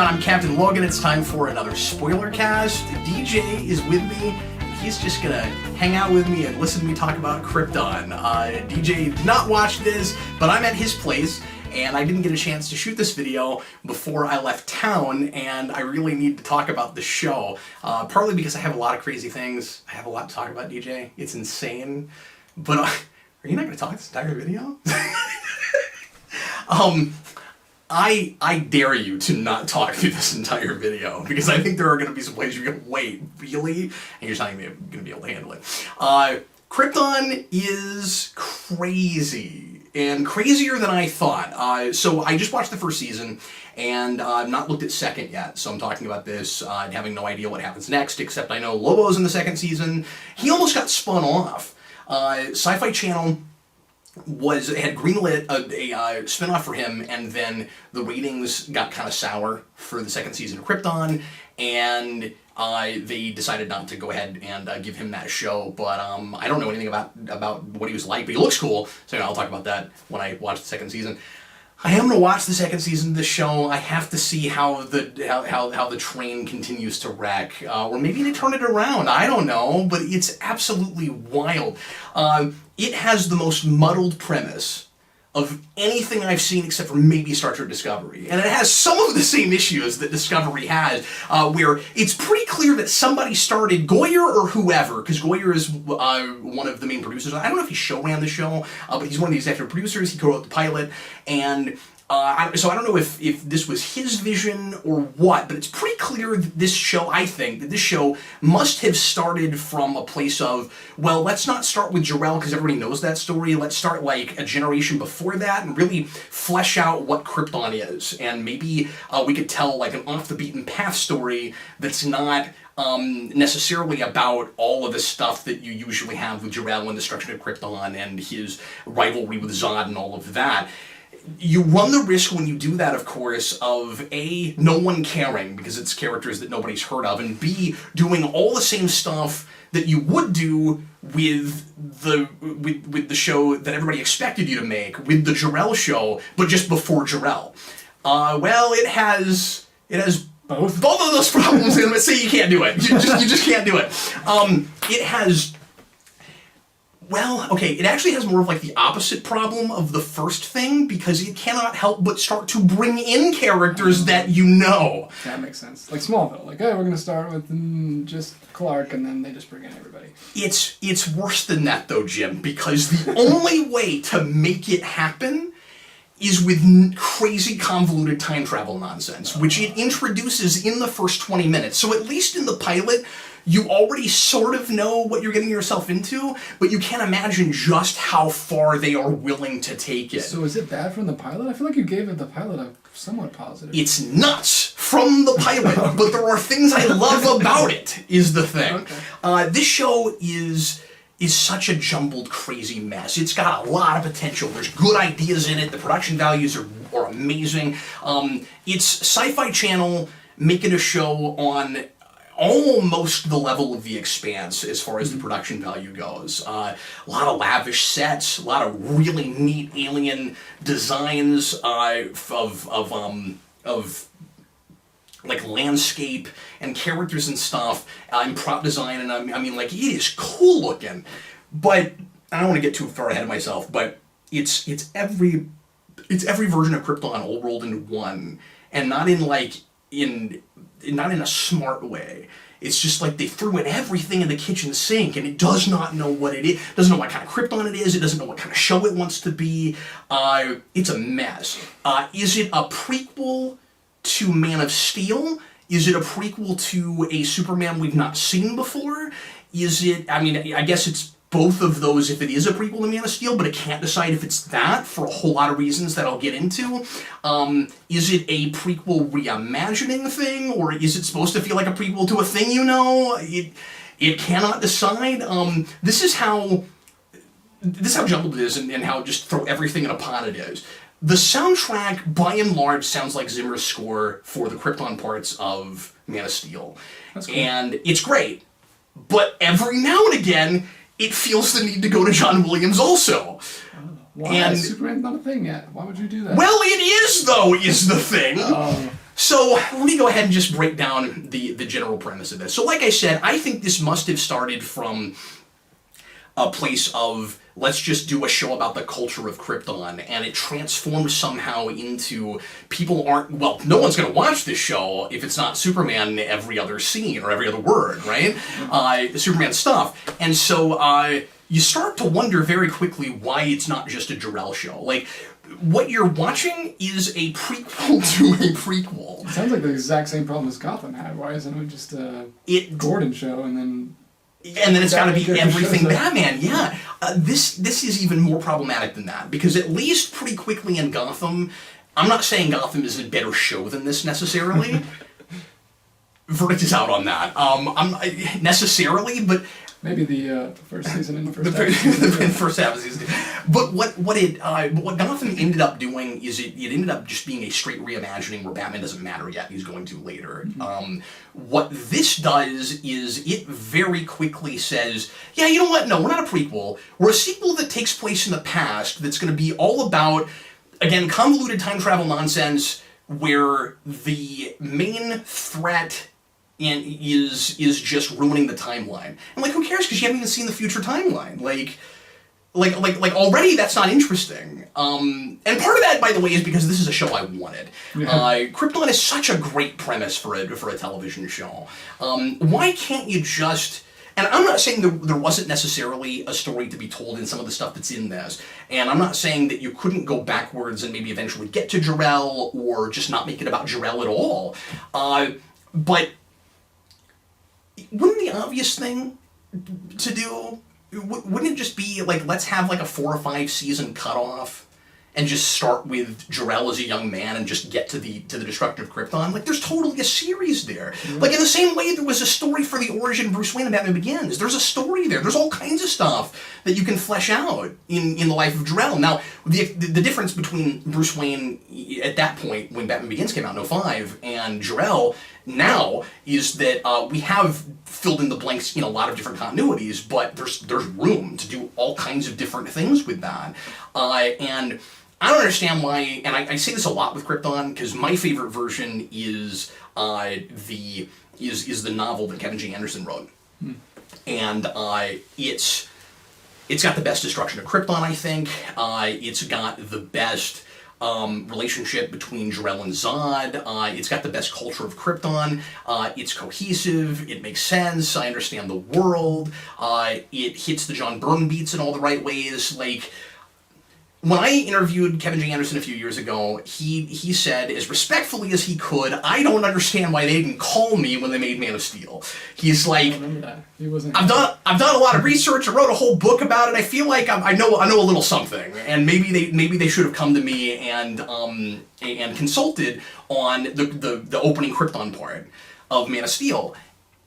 everyone, I'm Captain Logan. It's time for another Spoilercast. DJ is with me. He's just gonna hang out with me and listen to me talk about Krypton. DJ did not watch this, but I'm at his place, and I didn't get a chance to shoot this video before I left town, and I really need to talk about the show. Partly because I have a lot of crazy things. I have a lot to talk about, DJ. It's insane. But are you not gonna talk this entire video? I dare you to not talk through this entire video, because I think there are going to be some places you're going to wait, really? And you're just not going to be able to handle it. Krypton is crazy, and crazier than I thought. So I just watched the first season, and I've not looked at second yet, so I'm talking about this having no idea what happens next, except I know Lobo's in the second season. He almost got spun off. Sci-Fi Channel had greenlit a spin-off for him, and then the ratings got kind of sour for the second season of Krypton, and they decided not to go ahead and give him that show. But I don't know anything about what he was like, but he looks cool, so I'll talk about that when I watch the second season. I am going to watch the second season of this show. I have to see how the train continues to wreck. Or maybe they turn it around. I don't know, but it's absolutely wild. It has the most muddled premise of anything I've seen except for maybe Star Trek Discovery. And it has some of the same issues that Discovery has, where it's pretty clear that somebody started, Goyer or whoever, because Goyer is one of the main producers. I don't know if he show ran the show, but he's one of the executive producers. He co-wrote the pilot, and so I don't know if this was his vision or what, but it's pretty clear that this show, I think, that this show must have started from a place of, well, let's not start with Jor-El because everybody knows that story. Let's start like a generation before that and really flesh out what Krypton is. And maybe we could tell like an off-the-beaten-path story that's not necessarily about all of the stuff that you usually have with Jor-El and destruction of Krypton and his rivalry with Zod and all of that. You run the risk when you do that, of course, of A, no one caring because it's characters that nobody's heard of, and B, doing all the same stuff that you would do with the show that everybody expected you to make, with the Jor-El show, but just before Jor-El. Well, it has both of those problems, and let's say you can't do it. You just can't do it. It has. Well, okay, it actually has more of like the opposite problem of the first thing, because it cannot help but start to bring in characters that you know. That makes sense. Like Smallville, like, hey, we're going to start with just Clark, and then they just bring in everybody. It's worse than that, though, Jim, because the only way to make it happen is with crazy convoluted time travel nonsense, which it introduces in the first 20 minutes. So at least in the pilot, you already sort of know what you're getting yourself into, but you can't imagine just how far they are willing to take it. So is it bad from the pilot? I feel like you gave the pilot a somewhat positive. It's nuts from the pilot, but there are things I love about it, is the thing. Okay. This show is such a jumbled, crazy mess. It's got a lot of potential. There's good ideas in it. The production values are amazing. It's Sci-Fi Channel making a show on almost the level of The Expanse as far as the production value goes. A lot of lavish sets, a lot of really neat alien designs of like landscape and characters and stuff, and prop design, and I mean, like, it is cool looking. But I don't want to get too far ahead of myself, but it's every version of Krypton all rolled into one, and not in a smart way. It's just like they threw in everything in the kitchen sink, and it does not know what it is. It doesn't know what kind of Krypton it is. It doesn't know what kind of show it wants to be. It's a mess. Is it a prequel to Man of Steel? Is it a prequel to a Superman we've not seen before? Is it, I mean, I guess it's both of those if it is a prequel to Man of Steel, but it can't decide if it's that for a whole lot of reasons that I'll get into. Is it a prequel reimagining thing, or is it supposed to feel like a prequel to a thing you know? It cannot decide. This is how jumbled it is, and how just throw everything in a pot it is. The soundtrack, by and large, sounds like Zimmer's score for the Krypton parts of Man of Steel. That's cool. And it's great. But every now and again, it feels the need to go to John Williams also. Why? Superman's not a thing yet. Why would you do that? Well, it is, though, is the thing. So let me go ahead and just break down the general premise of this. So like I said, I think this must have started from a place of, let's just do a show about the culture of Krypton, and it transforms somehow into no one's going to watch this show if it's not Superman every other scene or every other word, right? Superman stuff. And so you start to wonder very quickly why it's not just a Jor-El show. Like, what you're watching is a prequel to a prequel. It sounds like the exact same problem as Gotham had. Why isn't it just a Gordon show and then it's got to be everything Batman? Yeah. This is even more problematic than that, because at least pretty quickly in Gotham, I'm not saying Gotham is a better show than this necessarily. Verdict is out on that. I'm necessarily, but maybe the first season and the first half of the season. But what Gotham ended up doing is it ended up just being a straight reimagining where Batman doesn't matter yet. He's going to later. Mm-hmm. What this does is it very quickly says, yeah, you know what? No, we're not a prequel. We're a sequel that takes place in the past that's going to be all about, again, convoluted time travel nonsense where the main threat is just ruining the timeline. And like, who cares? Because you haven't even seen the future timeline. Like already that's not interesting. And part of that, by the way, is because this is a show I wanted. Yeah. Krypton is such a great premise for a television show. Why can't you just... And I'm not saying there wasn't necessarily a story to be told in some of the stuff that's in this. And I'm not saying that you couldn't go backwards and maybe eventually get to Jor-El or just not make it about Jor-El at all. But wouldn't the obvious thing to do, wouldn't it just be like, let's have like a 4 or 5 season cutoff and just start with Jor-El as a young man and just get to the destruction of Krypton? Like, there's totally a series there. Mm-hmm. Like, in the same way there was a story for the origin of Bruce Wayne in Batman Begins. There's a story there. There's all kinds of stuff that you can flesh out in the life of Jor-El. Now, the difference between Bruce Wayne at that point, when Batman Begins came out in 2005, and Jor-El now is that we have filled in the blanks in a lot of different continuities, but there's room to do all kinds of different things with that. And I don't understand why, and I say this a lot with Krypton, because my favorite version is the novel that Kevin J. Anderson wrote. And it's got the best destruction of Krypton, I think. It's got the best relationship between Jor-El and Zod. It's got the best culture of Krypton. It's cohesive. It makes sense. I understand the world. It hits the John Byrne beats in all the right ways. Like, when I interviewed Kevin J. Anderson a few years ago, he said, as respectfully as he could, I don't understand why they didn't call me when they made Man of Steel. He's like, I remember that. He wasn't. I've done a lot of research. I wrote a whole book about it. I feel like I know a little something, and maybe they should have come to me and consulted on the opening Krypton part of Man of Steel.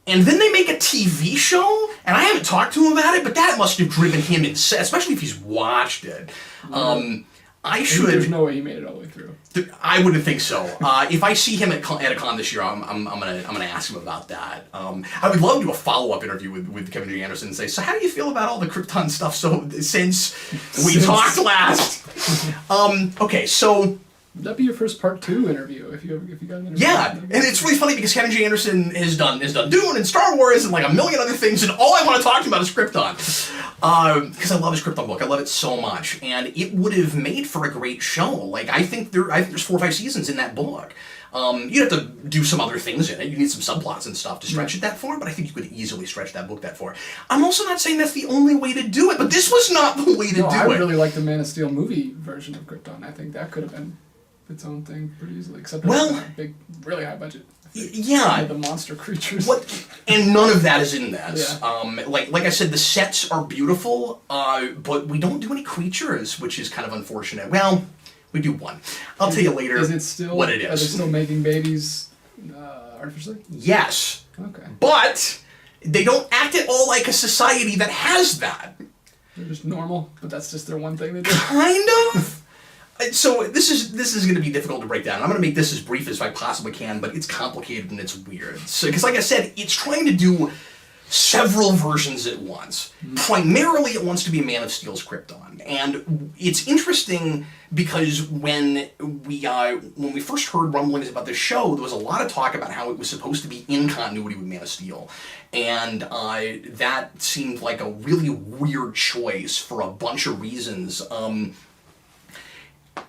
And then they make a TV show, and I haven't talked to him about it, but that must have driven him insane, especially if he's watched it. There's no way he made it all the way through. I wouldn't think so. If I see him at a con this year, I'm gonna ask him about that. I would love to do a follow-up interview with Kevin J. Anderson and say, so how do you feel about all the Krypton stuff since we talked last? Okay, so... Would that be your first part 2 interview if you got an interview? Yeah, and it's really funny because Kevin J. Anderson has done Dune and Star Wars and like a million other things, and all I want to talk to him about is Krypton. Because I love his Krypton book. I love it so much, and it would have made for a great show. Like, I think there's 4 or 5 seasons in that book. You'd have to do some other things in it. You need some subplots and stuff to stretch it that far, but I think you could easily stretch that book that far. I'm also not saying that's the only way to do it, but this was not the way to do it. I really like the Man of Steel movie version of Krypton. I think that could have been its own thing pretty easily, except it's a big, really high budget. Yeah, the monster creatures. And none of that is in this. Yeah. Like I said, the sets are beautiful, but we don't do any creatures, which is kind of unfortunate. Well, we do one. I'll tell you later. Is it still what it is? Are they still making babies artificially? Yes. Okay. But they don't act at all like a society that has that. They're just normal, but that's just their one thing they do. Kind of. So this is going to be difficult to break down. I'm going to make this as brief as I possibly can, but it's complicated and it's weird. So, because like I said, it's trying to do several versions at once. Primarily, it wants to be Man of Steel's Krypton, and it's interesting because when we first heard rumblings about the show, there was a lot of talk about how it was supposed to be in continuity with Man of Steel, and that seemed like a really weird choice for a bunch of reasons.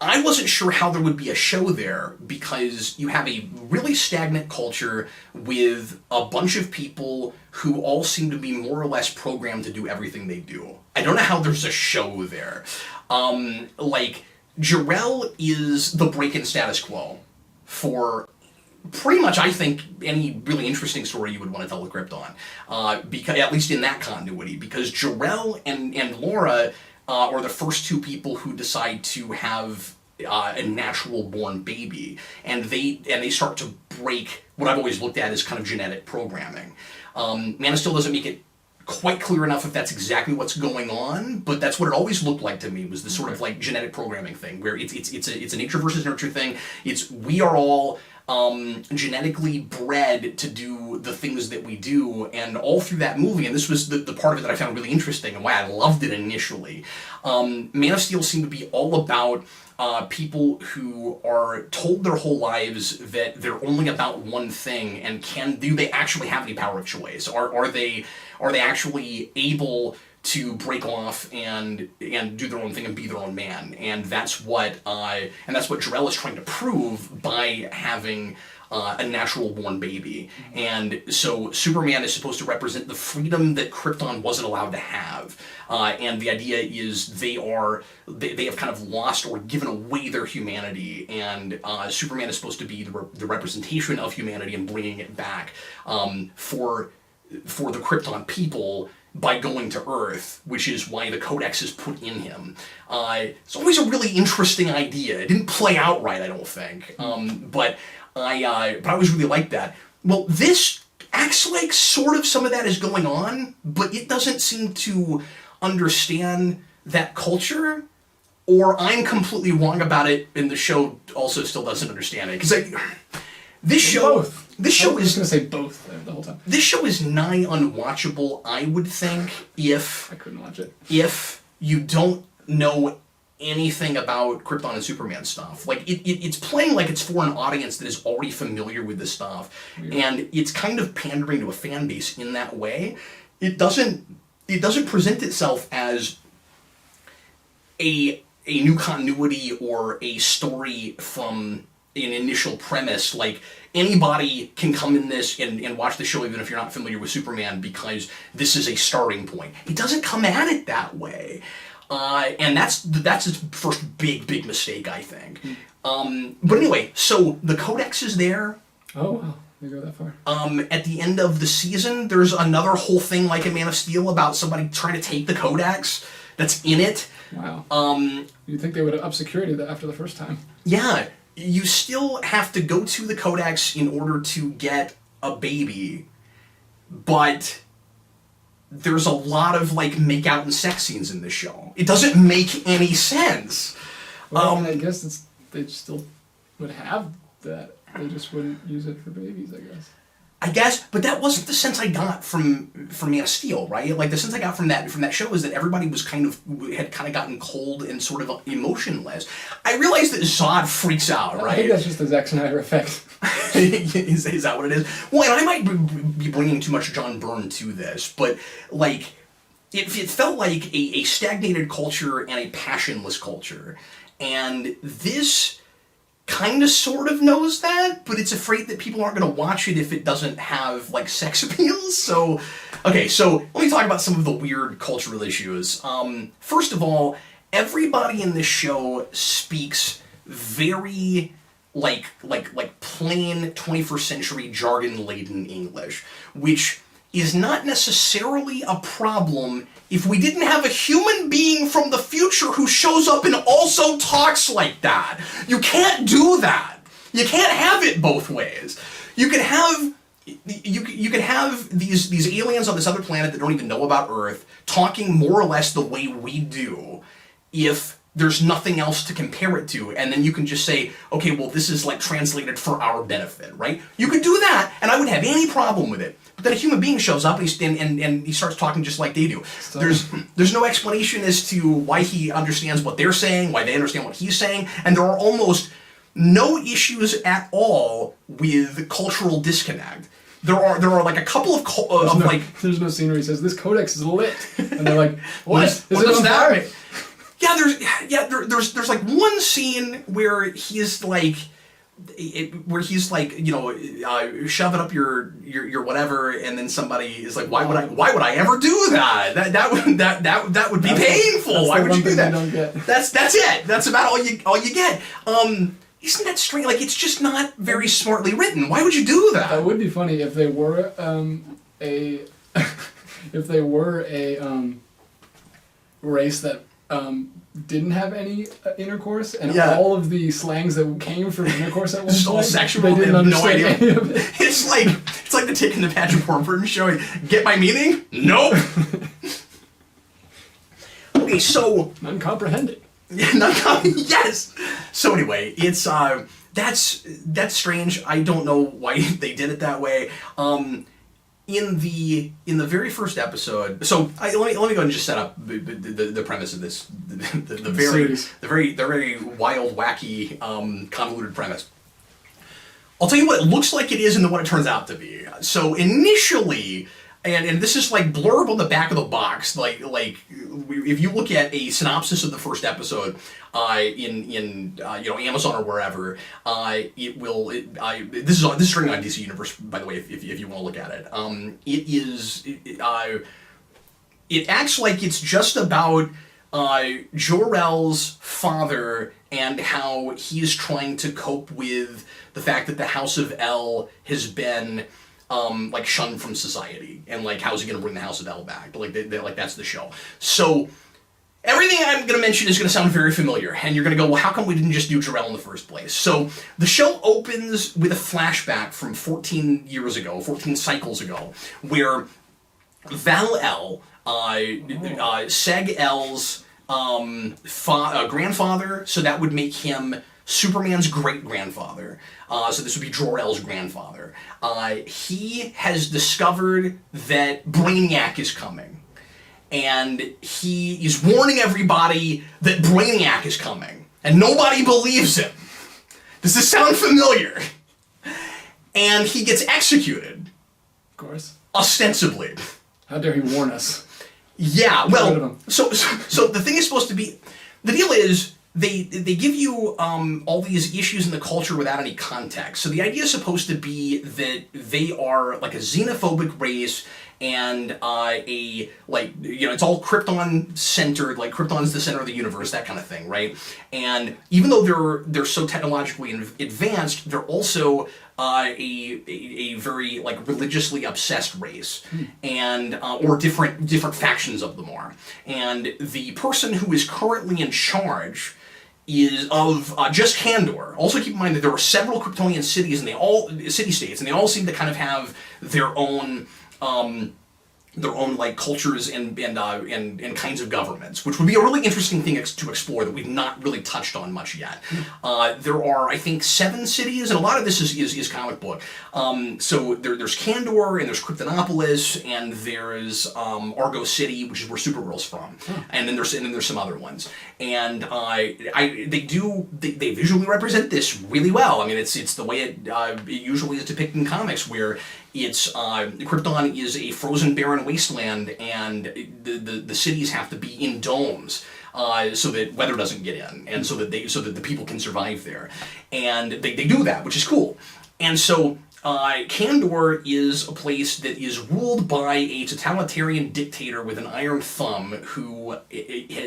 I wasn't sure how there would be a show there because you have a really stagnant culture with a bunch of people who all seem to be more or less programmed to do everything they do. I don't know how there's a show there. Like, Jor-El is the break-in status quo for pretty much, I think, any really interesting story you would want to tell with Krypton. Because, at least in that continuity, because Jor-El and Laura are the first two people who decide to have a natural-born baby, and they start to break what I've always looked at as kind of genetic programming. Man of Steel doesn't make it quite clear enough if that's exactly what's going on, but that's what it always looked like to me, was this sort of like genetic programming thing, where it's a nature versus nurture thing. It's we are all genetically bred to do the things that we do, and all through that movie, and this was the part of it that I found really interesting and why I loved it initially, Man of Steel seemed to be all about people who are told their whole lives that they're only about one thing, and do they actually have any power of choice? Are they actually able to break off and do their own thing and be their own man? And that's what Jor-El is trying to prove by having a natural-born baby. And so Superman is supposed to represent the freedom that Krypton wasn't allowed to have. And the idea is they have kind of lost or given away their humanity, and Superman is supposed to be the representation of humanity and bringing it back for the Krypton people by going to Earth, which is why the Codex is put in him. It's always a really interesting idea. It didn't play out right, I don't think, but I always really liked that. Well, this acts like sort of some of that is going on, but it doesn't seem to understand that culture, or I'm completely wrong about it, and the show also still doesn't understand it. Because this show is going to say both the whole time. This show is nigh unwatchable, I would think, if I couldn't watch it. If you don't know anything about Krypton and Superman stuff. Like, it's playing like it's for an audience that is already familiar with this stuff, and it's kind of pandering to a fan base in that way. It doesn't present itself as a new continuity or a story from an initial premise. Like, anybody can come in this and watch the show even if you're not familiar with Superman, because this is a starting point. It doesn't come at it that way. And that's its first big mistake, I think. But anyway, so the Codex is there. Oh, wow. They go that far. At the end of the season, there's another whole thing like in Man of Steel about somebody trying to take the Codex that's in it. Wow. You'd think they would have upped security after the first time. Yeah. You still have to go to the Codex in order to get a baby, but there's a lot of, like, make-out and sex scenes in this show. It doesn't make any sense. Well, I guess they still would have that. They just wouldn't use it for babies, I guess. But that wasn't the sense I got from Man of Steel, right? Like, the sense I got from that show is that everybody had kind of gotten cold and sort of emotionless. I realize that Zod freaks out, right? I think that's just the Zack Snyder effect. Is that what it is? Well, and I might be bringing too much John Byrne to this, but, like, it felt like a stagnated culture and a passionless culture. And this kind of sort of knows that, but it's afraid that people aren't going to watch it if it doesn't have, like, sex appeals. So, okay, so let me talk about some of the weird cultural issues. First of all, everybody in this show speaks very like plain 21st century jargon-laden English, which is not necessarily a problem if we didn't have a human being from the future who shows up and also talks like that. You can't do that. You can't have it both ways. You can have these aliens on this other planet that don't even know about Earth talking more or less the way we do if there's nothing else to compare it to, and then you can just say, okay, well, this is, like, translated for our benefit, right? You could do that, and I wouldn't have any problem with it. But But then a human being shows up and he starts talking just like they do. So, There's no explanation as to why he understands what they're saying, why they understand what he's saying, and there are almost no issues at all with cultural disconnect. There are like a couple of there's no scene where he says this codex is lit, and they're like, what? Is what it does on that fire? mean? There's like one scene where he's like, shove it up your whatever, and then somebody is like, why would I ever do that? That would be painful. Why would you do that? Don't get. That's it. That's about all you get. Isn't that strange? Like, it's just not very smartly written. Why would you do that? That would be funny if they were a race that didn't have any intercourse, and all of the slangs that came from intercourse at one just point, all sexual. they didn't have no understand idea. any of it. It's like the taking the Patrick Warburton showing. Get my meaning? Nope. Okay, so uncomprehending. Yes. So anyway, it's that's strange. I don't know why they did it that way. In the very first episode, so let me go ahead and just set up the premise of this, the very wild, wacky, convoluted premise. I'll tell you what it looks like it is and then what it turns out to be. So initially, and this is like blurb on the back of the box, like if you look at a synopsis of the first episode in Amazon or wherever, it will. This is streaming on DC Universe, by the way, if you want to look at it. It acts like it's just about Jor-El's father and how he's trying to cope with the fact that the House of El has been shunned from society, and like how's he going to bring the House of El back? Like that's the show. So everything I'm going to mention is going to sound very familiar, and you're going to go, well, how come we didn't just do Jor-El in the first place? So the show opens with a flashback from 14 cycles ago, where Val-El, Seg-El's grandfather, so that would make him Superman's great-grandfather. So this would be Jor-El's grandfather. He has discovered that Brainiac is coming. And he is warning everybody that Brainiac is coming. And nobody believes him. Does this sound familiar? And he gets executed. Of course. Ostensibly. How dare he warn us? Yeah, well, so the thing is supposed to be... The deal is... They give you all these issues in the culture without any context. So the idea is supposed to be that they are like a xenophobic race and it's all Krypton centered, like Krypton's the center of the universe, that kind of thing, right? And even though they're so technologically advanced, they're also a very like religiously obsessed race, and or different factions of them are. And the person who is currently in charge is of just Kandor. Also keep in mind that there are several Kryptonian cities, and city-states, and they all seem to kind of have their own like cultures and kinds of governments, which would be a really interesting thing to explore that we've not really touched on much yet. There are, I think, 7 cities, and a lot of this is comic book. So there's Kandor, and there's Kryptonopolis, and there's Argo City, which is where Supergirl's from, and then there's some other ones. And they visually represent this really well. I mean, it's the way it usually is depicted in comics, where it's Krypton is a frozen, barren wasteland, and the cities have to be in domes so that weather doesn't get in, and so that the people can survive there, and they do that, which is cool. And so Kandor is a place that is ruled by a totalitarian dictator with an iron thumb who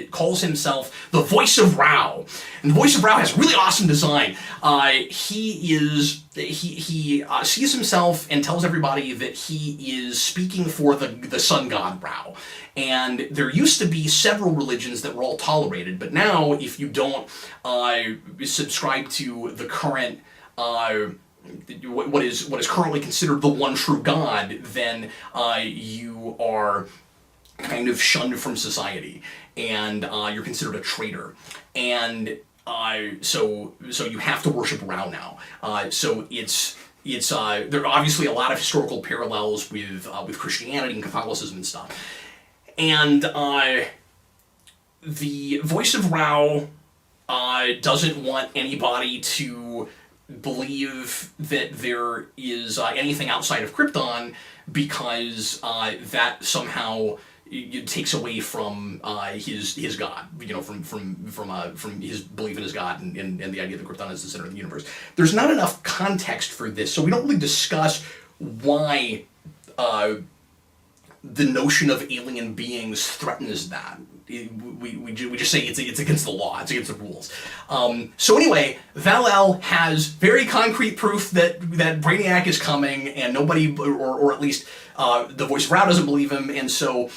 calls himself the Voice of Rao. And the Voice of Rao has really awesome design. He sees himself and tells everybody that he is speaking for the sun god Rao. And there used to be several religions that were all tolerated, but now if you don't subscribe to the current what is currently considered the one true God, then you are kind of shunned from society, and you're considered a traitor. And so you have to worship Rao now. So it's there are obviously a lot of historical parallels with Christianity and Catholicism and stuff. And the voice of Rao doesn't want anybody to believe that there is anything outside of Krypton, because that somehow it takes away from his God, from his belief in his God and the idea that Krypton is the center of the universe. There's not enough context for this, so we don't really discuss why the notion of alien beings threatens that. We just say it's against the law, it's against the rules. So anyway, Val-El has very concrete proof that Brainiac is coming, and nobody, or at least the voice of Rao doesn't believe him, and so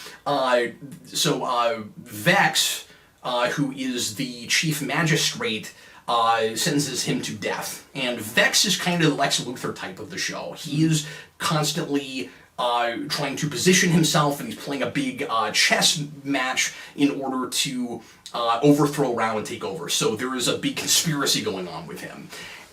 Vex, who is the chief magistrate, sentences him to death. And Vex is kind of the Lex Luthor type of the show. He is constantly trying to position himself, and he's playing a big chess match in order to overthrow Rao and take over. So there is a big conspiracy going on with him.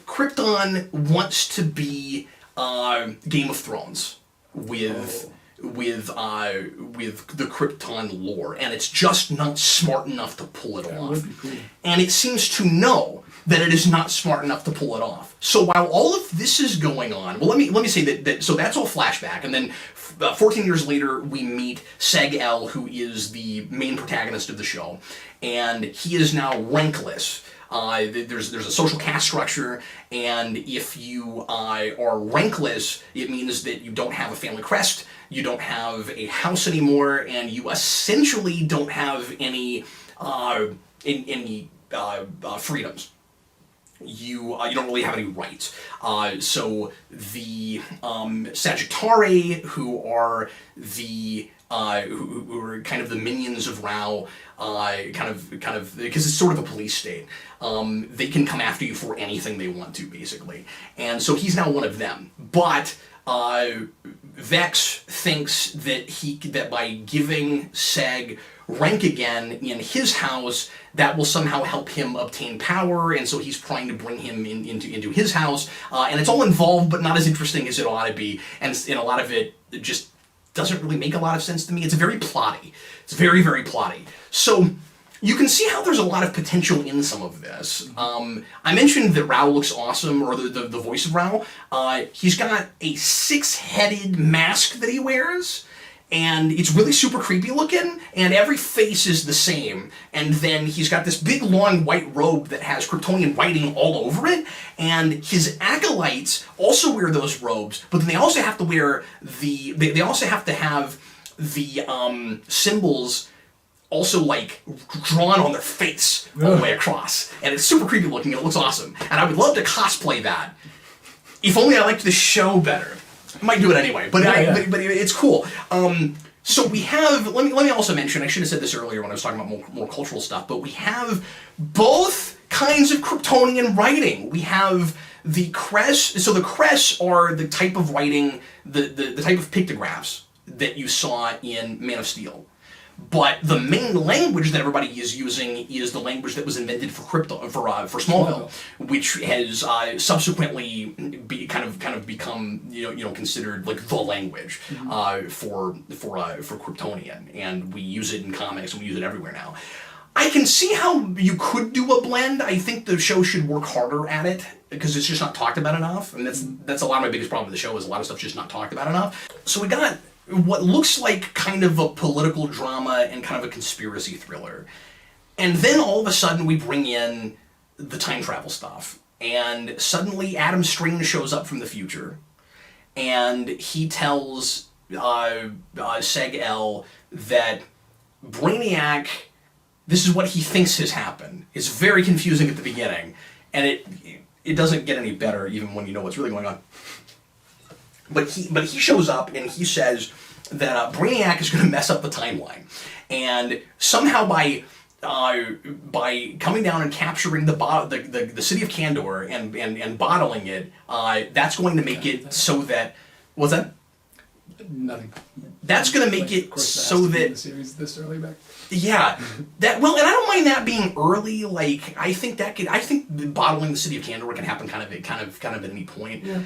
Krypton wants to be Game of Thrones with the Krypton lore, and it's just not smart enough to pull it off. Would be cool. And it seems to know that it is not smart enough to pull it off. So while all of this is going on, well, let me say that so that's all flashback, and then 14 years later we meet Seg-El, who is the main protagonist of the show, and he is now rankless. There's a social caste structure, and if you are rankless, it means that you don't have a family crest, you don't have a house anymore, and you essentially don't have any freedoms. You don't really have any rights. So the Sagittari, who are the who are kind of the minions of Rao, kind of because it's sort of a police state. They can come after you for anything they want to, basically. And so he's now one of them. But Vex thinks that by giving Seg rank again in his house, that will somehow help him obtain power, and so he's trying to bring him into his house, and it's all involved, but not as interesting as it ought to be, and a lot of it just doesn't really make a lot of sense to me. It's very plotty. It's very, very plotty. So you can see how there's a lot of potential in some of this. I mentioned that Rao looks awesome, or the voice of Rao. He's got a 6-headed mask that he wears, and it's really super creepy looking, and every face is the same. And then he's got this big long white robe that has Kryptonian writing all over it, and his acolytes also wear those robes, but then they also have to wear they also have to have the symbols also like drawn on their face all the way across. And it's super creepy looking, it looks awesome. And I would love to cosplay that. If only I liked the show better. I might do it anyway, but but it's cool. So we have, let me also mention, I should have said this earlier when I was talking about more cultural stuff, but we have both kinds of Kryptonian writing. We have the crest, so the crests are the type of writing, the type of pictographs that you saw in Man of Steel. But the main language that everybody is using is the language that was invented for Krypton, for Smallville, which has subsequently kind of become considered like the language for Kryptonian, and we use it in comics and we use it everywhere now. I can see how you could do a blend. I think the show should work harder at it because it's just not talked about enough, and that's a lot of my biggest problem with the show is a lot of stuff just not talked about enough. So we got what looks like kind of a political drama and kind of a conspiracy thriller. And then all of a sudden we bring in the time travel stuff. And suddenly Adam Strange shows up from the future. And he tells Seg-El that Brainiac, this is what he thinks has happened. It's very confusing at the beginning. And it doesn't get any better even when you know what's really going on. But he shows up and he says that Brainiac is going to mess up the timeline, and somehow by coming down and capturing the city of Kandor and bottling it, that's going to make it so that what's that? Nothing. That's going to make it so that the series this early back. Yeah, and I don't mind that being early. Like, I think bottling the city of Kandor can happen kind of at any point. Yeah.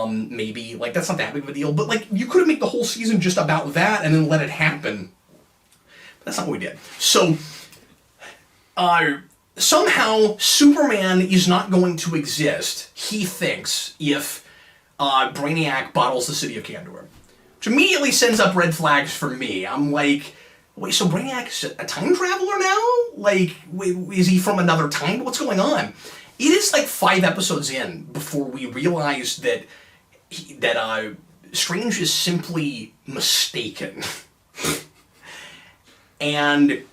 Maybe like that's not that big of a deal. But like, you could have made the whole season just about that and then let it happen. But that's not what we did. So, somehow Superman is not going to exist. He thinks if Brainiac bottles the city of Kandor, which immediately sends up red flags for me. I'm like, wait, so Brainiac's a time traveler now? Like, is he from another time? What's going on? It is like 5 episodes in before we realize that Strange is simply mistaken. And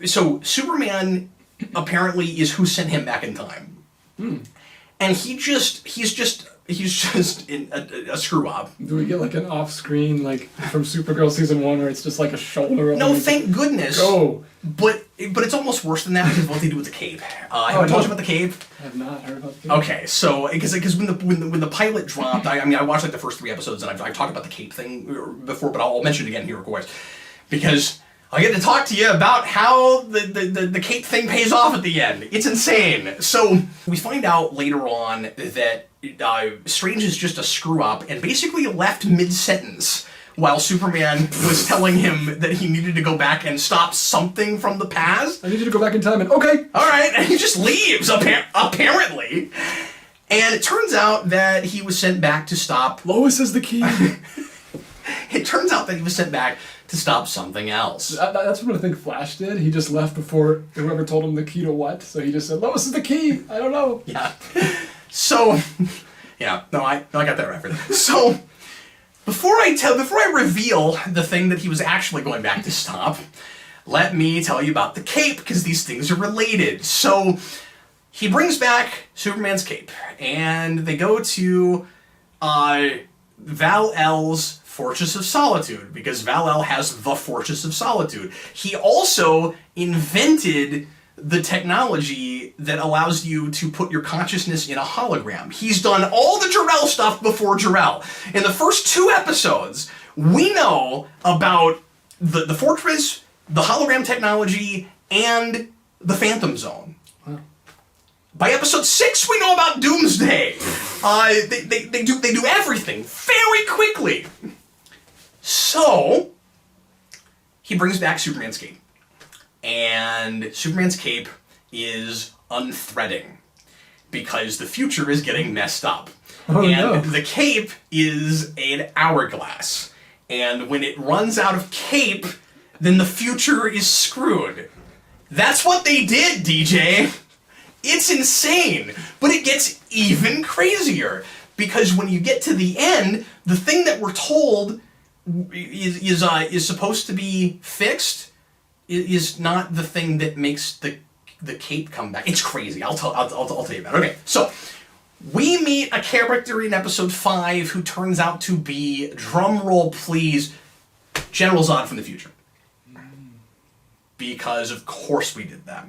so Superman apparently is who sent him back in time. And he's just a screw up. Do we get like an off-screen, like from Supergirl season 1, where it's just like a shoulder? No, thank goodness. Go. But it's almost worse than that because of what they do with the cape. Have I told you about the cape? I have not heard about the cape. Okay, so because when the pilot dropped, I watched like the first 3 episodes and I've talked about the cape thing before, but I'll mention it again here, of course, because I get to talk to you about how the cape thing pays off at the end. It's insane. So we find out later on that Strange is just a screw up and basically left mid-sentence while Superman was telling him that he needed to go back and stop something from the past. I need you to go back in time and, okay. All right, and he just leaves, apparently. And it turns out that he was sent back to stop... Lois is the key. It turns out that he was sent back to stop something else. That's what I think Flash did. He just left before whoever told him the key to what. So he just said, Lois is the key. I don't know. Yeah. So, yeah, no, I got that reference. So, before I reveal the thing that he was actually going back to stop, let me tell you about the cape, because these things are related. So, he brings back Superman's cape, and they go to Val-El's Fortress of Solitude, because Val-El has the Fortress of Solitude. He also invented the technology that allows you to put your consciousness in a hologram. He's done all the Jor-El stuff before Jor-El. In the first 2 episodes, we know about the Fortress, the hologram technology, and the Phantom Zone. Wow. By episode 6, we know about Doomsday. They do everything very quickly. So, he brings back Superman's cape. And Superman's cape is unthreading because the future is getting messed up. Oh, and no. The cape is an hourglass. And when it runs out of cape, then the future is screwed. That's what they did, DJ. It's insane. But it gets even crazier. Because when you get to the end, the thing that we're told is supposed to be fixed is not the thing that makes the cape come back. It's crazy. I'll tell you about it. Okay, so we meet a character in episode 5 who turns out to be, drumroll please, General Zod from the future. Because of course we did that.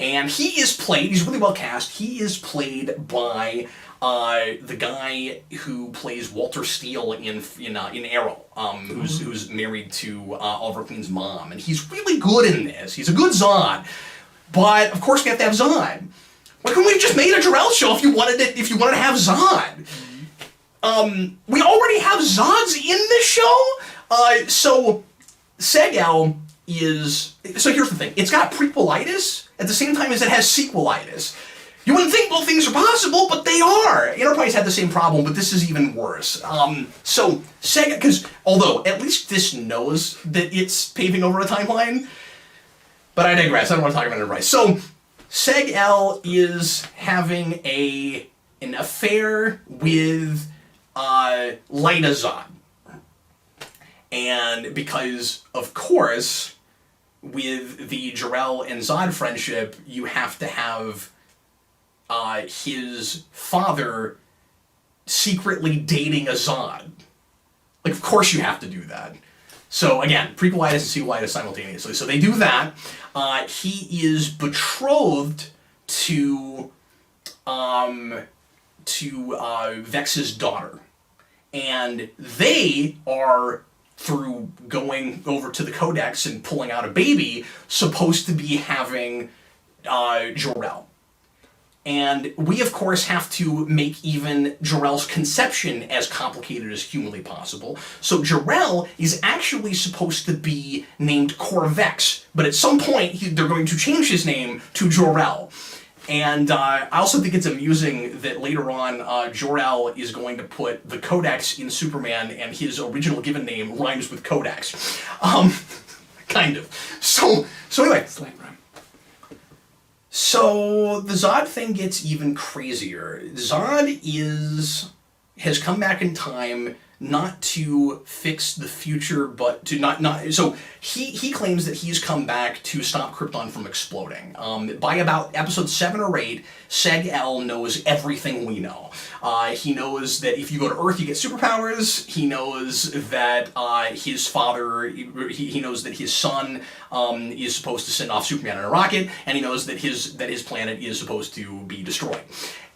And he's really well cast. He is played by the guy who plays Walter Steele in Arrow, who's married to Oliver Queen's mom, and he's really good in this. He's a good Zod, but of course we have to have Zod. Why couldn't we have just made a Jor-El show if you wanted to have Zod? We already have Zods in this show, so Seg-El is. So here's the thing: it's got prequelitis at the same time as it has sequelitis. You wouldn't think both things are possible, but they are. Enterprise had the same problem, but this is even worse. So Seg, because although at least this knows that it's paving over a timeline, but I digress. I don't want to talk about Enterprise. So Seg-El is having an affair with Lyta Zod, and because of course, with the Jor-El and Zod friendship, you have to have his father secretly dating a Zod. Like, of course you have to do that. So, again, prequelitis and sequelitis simultaneously. So they do that. He is betrothed to Vex's daughter. And they are, through going over to the Codex and pulling out a baby, supposed to be having Jor-El. And we, of course, have to make even Jor-El's conception as complicated as humanly possible. So Jor-El is actually supposed to be named Corvex, but at some point they're going to change his name to Jor-El. And I also think it's amusing that later on, Jor-El is going to put the Codex in Superman, and his original given name rhymes with Codex. Kind of. So anyway. Slang rhyme. So the Zod thing gets even crazier. Zod has come back in time not to fix the future, but to not so he claims that he's come back to stop Krypton from exploding. By about episode 7 or 8, Seg-El knows everything we know. He knows that if you go to Earth, you get superpowers. He knows that his father, he knows that his son is supposed to send off Superman in a rocket, and he knows that his planet is supposed to be destroyed.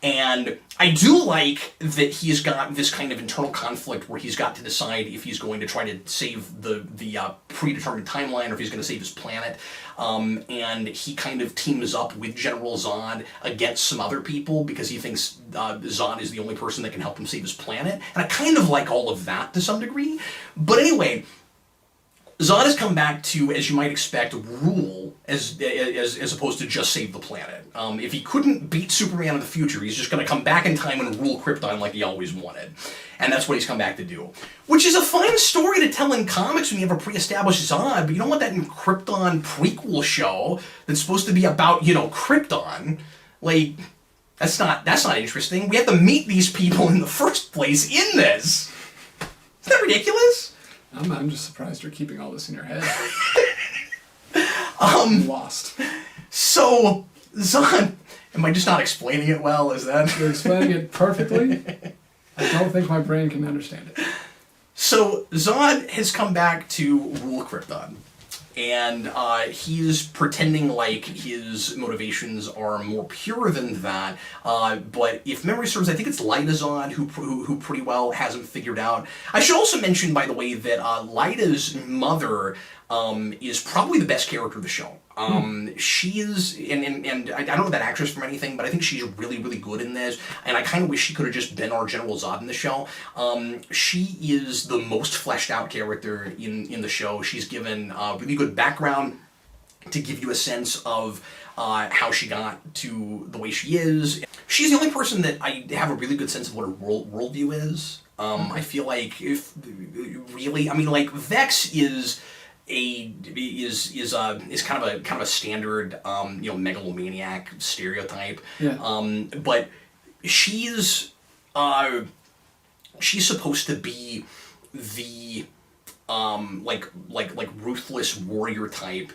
And I do like that he's got this kind of internal conflict where he's got to decide if he's going to try to save the predetermined timeline or if he's going to save his planet. And he kind of teams up with General Zod against some other people because he thinks Zod is the only person that can help him save his planet. And I kind of like all of that to some degree. But anyway, Zod has come back to, as you might expect, rule as opposed to just save the planet. If he couldn't beat Superman in the future, he's just going to come back in time and rule Krypton like he always wanted. And that's what he's come back to do. Which is a fine story to tell in comics when you have a pre-established Zod, but you don't want that in Krypton prequel show that's supposed to be about, Krypton. Like, that's not interesting. We have to meet these people in the first place in this. Isn't that ridiculous? I'm just surprised you're keeping all this in your head. I'm lost. So, Zod, am I just not explaining it well? Is that... You're explaining it perfectly. I don't think my brain can understand it. So, Zod has come back to rule Krypton. And he's pretending like his motivations are more pure than that. But if memory serves, I think it's Lyta Zod who pretty well hasn't figured out. I should also mention, by the way, that Lyta's mother is probably the best character of the show. She is, and I don't know that actress from anything, but I think she's really, really good in this, and I kind of wish she could have just been our General Zod in the show. She is the most fleshed out character in the show. She's given really good background to give you a sense of how she got to the way she is. She's the only person that I have a really good sense of what her worldview is. I feel like Vex is kind of a standard megalomaniac stereotype. Yeah. But she's supposed to be the ruthless warrior type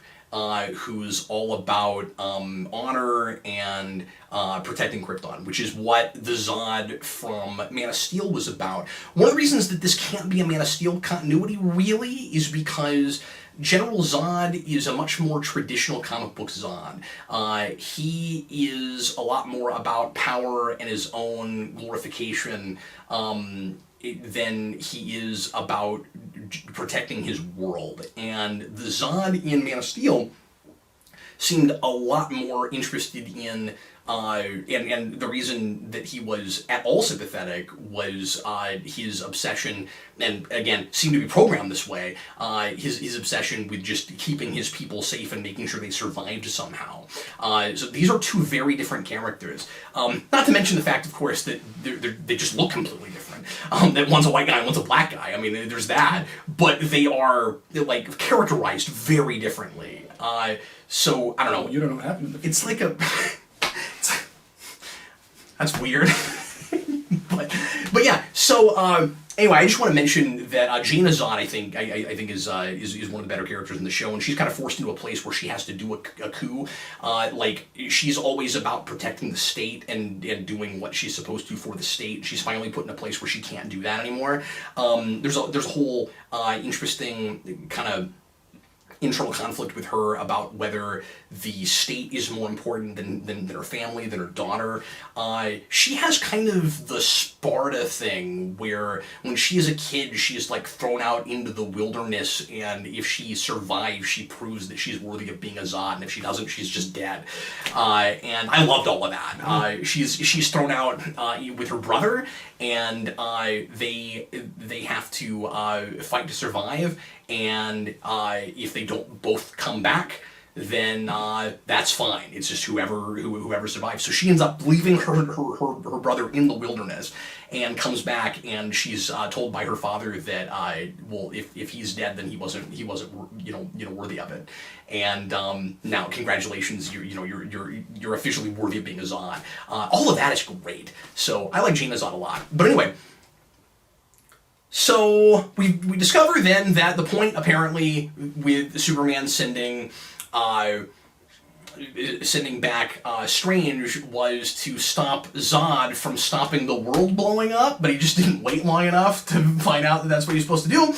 who's all about honor and protecting Krypton, which is what the Zod from Man of Steel was about. One of the reasons that this can't be a Man of Steel continuity, really, is because General Zod is a much more traditional comic book Zod. He is a lot more about power and his own glorification than he is about protecting his world. And the Zod in Man of Steel seemed a lot more interested in, and the reason that he was at all sympathetic was his obsession, and again, seemed to be programmed this way, his obsession with just keeping his people safe and making sure they survived somehow. So these are two very different characters. Not to mention the fact, of course, that they just look completely different. That one's a white guy and one's a black guy. I mean, there's that. But they're characterized very differently. So, I don't know. You don't know what happened in the future. It's like a... That's weird. but yeah, so anyway, I just want to mention that Jaina Zod, I think is one of the better characters in the show, and she's kind of forced into a place where she has to do a coup. She's always about protecting the state and doing what she's supposed to for the state. She's finally put in a place where she can't do that anymore. There's a whole interesting kind of internal conflict with her about whether the state is more important than her family, than her daughter. She has kind of the Sparta thing where when she is a kid, she's like thrown out into the wilderness, and if she survives, she proves that she's worthy of being a Zod, and if she doesn't, she's just dead. And I loved all of that. She's thrown out with her brother, and they have to fight to survive, and if they don't both come back, then that's fine. It's just whoever survives. So she ends up leaving her brother in the wilderness, and comes back, and she's told by her father that well, if he's dead, then he wasn't worthy of it. And now congratulations, you're officially worthy of being a Zod. All of that is great. So I like Jaina Zod a lot. But anyway. So we discover then that the point apparently with Superman sending back Strange was to stop Zod from stopping the world blowing up, but he just didn't wait long enough to find out that that's what he's supposed to do.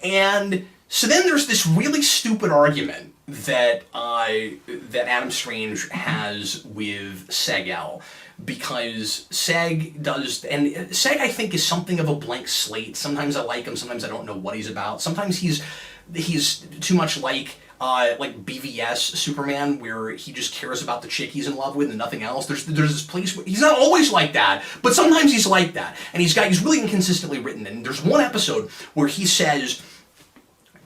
And so then there's this really stupid argument that Adam Strange has with Seg-El, because Seg does, and Seg I think is something of a blank slate. Sometimes I like him, sometimes I don't know what he's about. Sometimes he's too much like BVS Superman, where he just cares about the chick he's in love with and nothing else. There's this place where he's not always like that, but sometimes he's like that, and he's really inconsistently written. And there's one episode where he says,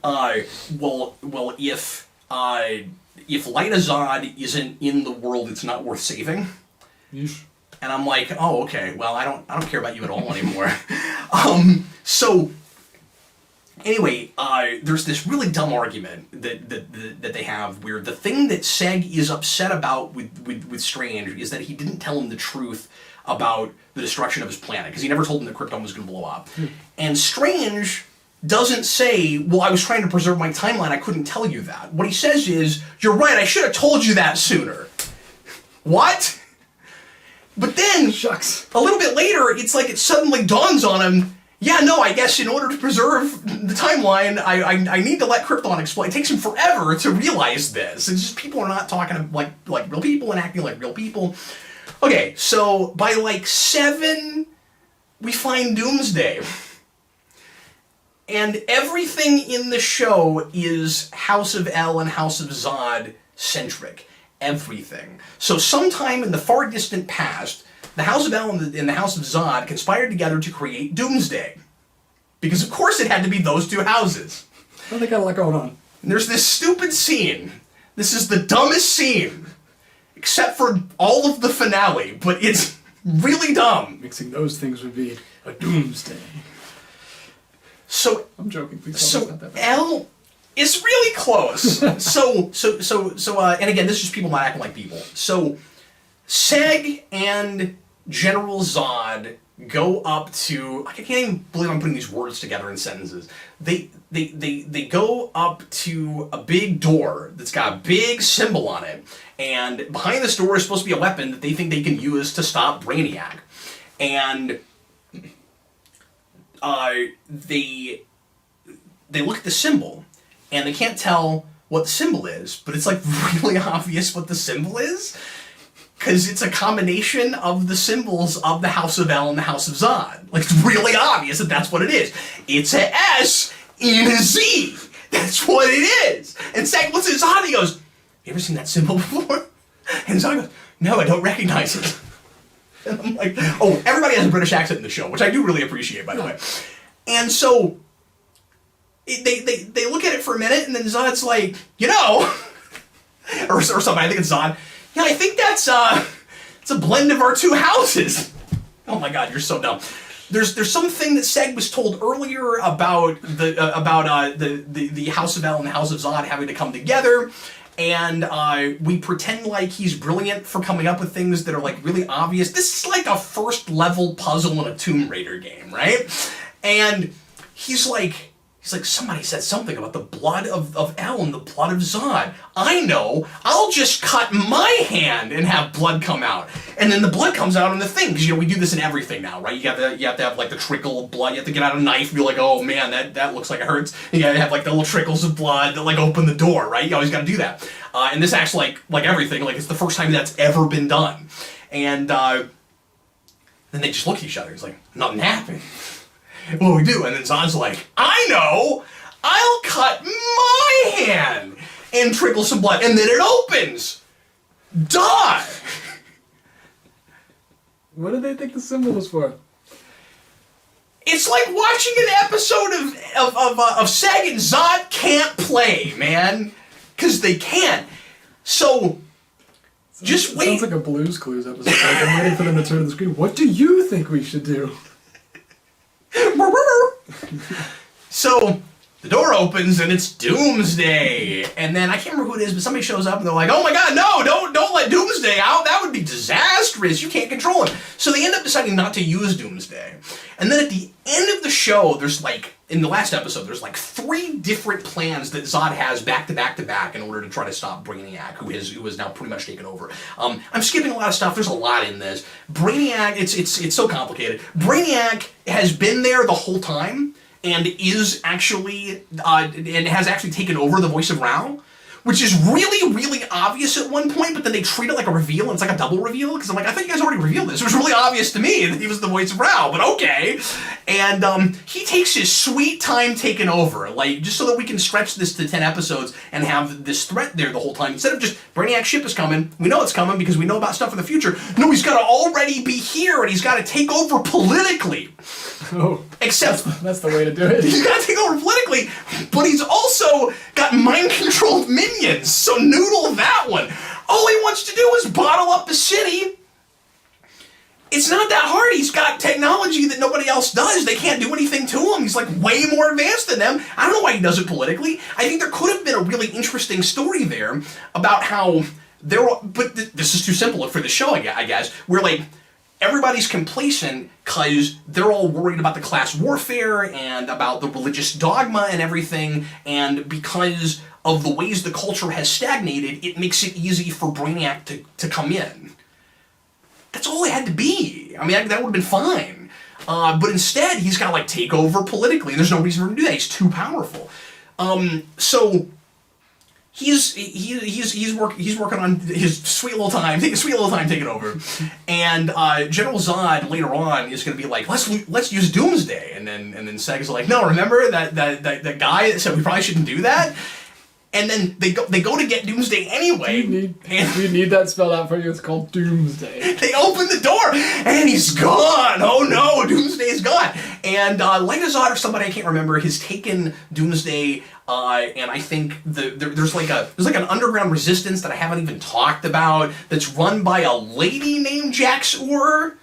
well, if Lyta Zod isn't in the world, it's not worth saving. Yeesh. And I'm like, oh, okay, well, I don't care about you at all anymore. So anyway, there's this really dumb argument that they have where the thing that Seg is upset about with Strange is that he didn't tell him the truth about the destruction of his planet, because he never told him that Krypton was going to blow up. And Strange doesn't say, well, I was trying to preserve my timeline, I couldn't tell you that. What he says is, you're right, I should have told you that sooner. What? But then, shucks, a little bit later, it's like it suddenly dawns on him, yeah, no, I guess in order to preserve the timeline, I need to let Krypton explain. It takes him forever to realize this. It's just people are not talking like real people and acting like real people. Okay, so by like 7, we find Doomsday. And everything in the show is House of El and House of Zod centric. Everything. So sometime in the far distant past, the House of El and the House of Zod conspired together to create Doomsday. Because of course it had to be those two houses. Well, they got a lot going on. And there's this stupid scene. This is the dumbest scene. Except for all of the finale, but it's really dumb. Mixing those things would be a Doomsday. So I'm joking. Please so not that bad. El is really close. And again, this is just people not acting like people. So Seg and General Zod go up to, I can't even believe I'm putting these words together in sentences. They go up to a big door that's got a big symbol on it, and behind this door is supposed to be a weapon that they think they can use to stop Brainiac. And they look at the symbol, and they can't tell what the symbol is, but it's like really obvious what the symbol is, because it's a combination of the symbols of the House of El and the House of Zod. Like, it's really obvious that that's what it is. It's a S in a Z. That's what it is. And Zach looks at Zod and he goes, you ever seen that symbol before? And Zod goes, no, I don't recognize it. And I'm like, oh, everybody has a British accent in the show, which I do really appreciate, by the way. And so they look at it for a minute, and then Zod's like, or something. I think it's Zod. Yeah, I think that's it's a blend of our two houses. Oh my God, you're so dumb. There's something that Seg was told earlier about the House of El and the House of Zod having to come together. And we pretend like he's brilliant for coming up with things that are like really obvious. This is like a first level puzzle in a Tomb Raider game, right? And he's like, He's like, somebody said something about the blood of El and the blood of Zod. I know. I'll just cut my hand and have blood come out. And then the blood comes out on the thing. Because, we do this in everything now, right? You have to have, like, the trickle of blood. You have to get out a knife and be like, oh, man, that looks like it hurts. You gotta have, like, the little trickles of blood that, like, open the door, right? You always gotta do that. And this acts like everything. Like, it's the first time that's ever been done. And then they just look at each other. It's like, nothing happened. What do we do? And then Zod's like, I know! I'll cut my hand! And trickle some blood, and then it opens! Duh! What did they think the symbol was for? It's like watching an episode of Sag and Zod can't play, man. Because they can't. So, just wait. Sounds like a Blue's Clues episode. Like, I'm waiting for them to turn to the screen. What do you think we should do? So the door opens and it's Doomsday, and then I can't remember who it is, but somebody shows up and they're like, "Oh my God, no! Don't let Doomsday out. That would be disastrous. You can't control him." So they end up deciding not to use Doomsday, and then at the end of the show, there's like in the last episode, there's like 3 different plans that Zod has back to back in order to try to stop Brainiac, who is now pretty much taken over. I'm skipping a lot of stuff. There's a lot in this. Brainiac, it's so complicated. Brainiac has been there the whole time and is actually and has actually taken over the voice of Rao, which is really, really obvious at one point, but then they treat it like a reveal, and it's like a double reveal, because I'm like, I thought you guys already revealed this. It was really obvious to me that he was the voice of Rao, but okay. And he takes his sweet time taking over, like, just so that we can stretch this to 10 episodes and have this threat there the whole time. Instead of just, Brainiac's ship is coming, we know it's coming because we know about stuff in the future. No, he's got to already be here, and he's got to take over politically. Oh, except that's the way to do it. He's got to take over politically, but he's also got mind-controlled minions, so noodle that one. All he wants to do is bottle up the city. It's not that hard. He's got technology that nobody else does. They can't do anything to him. He's like way more advanced than them. I don't know why he does it politically. I think there could have been a really interesting story there about how but this is too simple for the show, I guess, where like everybody's complacent because they're all worried about the class warfare and about the religious dogma and everything, and because of the ways the culture has stagnated, it makes it easy for Brainiac to come in. That's all it had to be. I mean, that would have been fine. But instead, he's got to like take over politically, and there's no reason for him to do that. He's too powerful. So he's working on his sweet little time taking over, and General Zod later on is going to be like, let's use Doomsday, and then Sag's like, no, remember that guy that said we probably shouldn't do that. And then they go to get Doomsday anyway. Do you need that spelled out for you? It's called Doomsday. They open the door, and he's gone. Oh no, Doomsday's gone. And Legazod or somebody, I can't remember, has taken Doomsday, and I think there's like an underground resistance that I haven't even talked about that's run by a lady named Jax-Ur.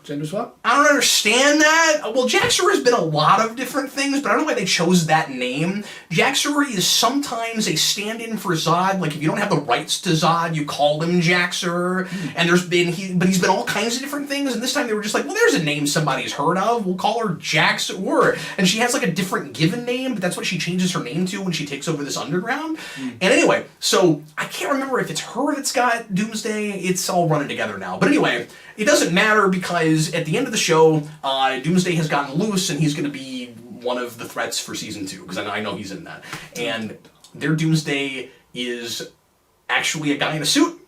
Gender swap? I don't understand that. Well, Jax-Ur has been a lot of different things, but I don't know why they chose that name. Jax-Ur is sometimes a stand-in for Zod. Like, if you don't have the rights to Zod, you call him Jax-Ur. And he's been all kinds of different things, and this time they were just like, well, there's a name somebody's heard of. We'll call her Jax-Ur. And she has, like, a different given name, but that's what she changes her name to when she takes over this underground. And anyway, so I can't remember if it's her that's got Doomsday. It's all running together now. But anyway, it doesn't matter because at the end of the show, Doomsday has gotten loose and he's going to be one of the threats for season 2, because I know he's in that. And their Doomsday is actually a guy in a suit,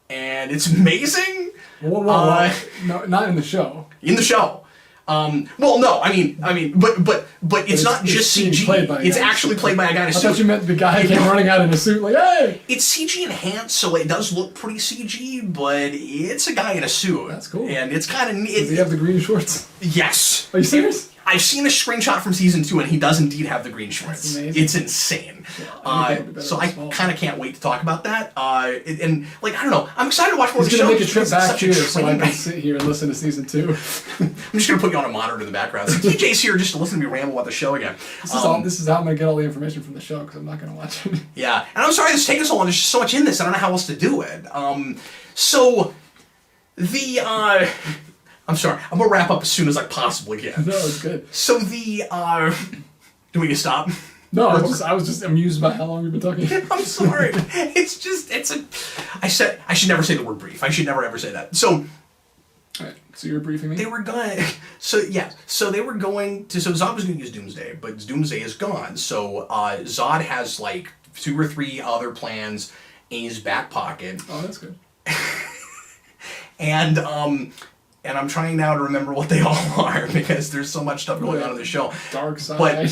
and it's amazing. Whoa. No, not in the show. In the show. Well, no, I mean, but it's not just CG. It's actually played by a guy in a suit. I thought you meant the guy came running out in a suit like, hey! It's CG enhanced, so it does look pretty CG, but it's a guy in a suit. That's cool. And it's kind of... Does he have the green shorts? Yes. Are you serious? I've seen a screenshot from season 2, and he does indeed have the green shorts. That's amazing. It's insane. Yeah, so I kind of can't wait to talk about that. And like, I don't know, I'm excited to watch more of the He's show. going to make a trip back here so I can sit here and listen to season 2. I'm just going to put you on a monitor in the background. So TJ's here just to listen to me ramble about the show again. This is how I'm going to get all the information from the show, because I'm not going to watch it. Yeah, and I'm sorry this is taking so long. There's just so much in this. I don't know how else to do it. So the... I'm sorry. I'm gonna wrap up as soon as I possibly can. No, it's good. So the do we need to stop? No, I was just amused by how long we've been talking. I'm sorry. I should never say the word brief. I should never ever say that. So. Alright, so you're briefing me? They were going. So they were going to. So Zod was going to use Doomsday, but Doomsday is gone. So Zod has like 2 or 3 other plans in his back pocket. Oh, that's good. And I'm trying now to remember what they all are because there's so much stuff going on in the show. Dark side. But I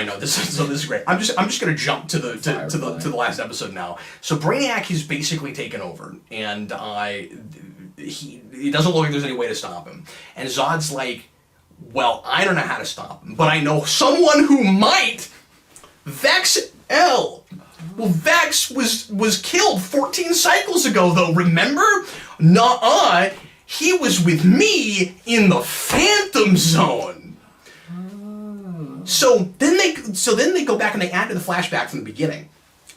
know this is great. I'm just gonna jump to the last episode now. So Brainiac is basically taken over, and he doesn't look like there's any way to stop him. And Zod's like, well, I don't know how to stop him, but I know someone who might. Vex L. Well, Vex was killed 14 cycles ago, though. Remember? Nuh-uh. He was with me in the Phantom Zone. So then they go back and they add to the flashback from the beginning,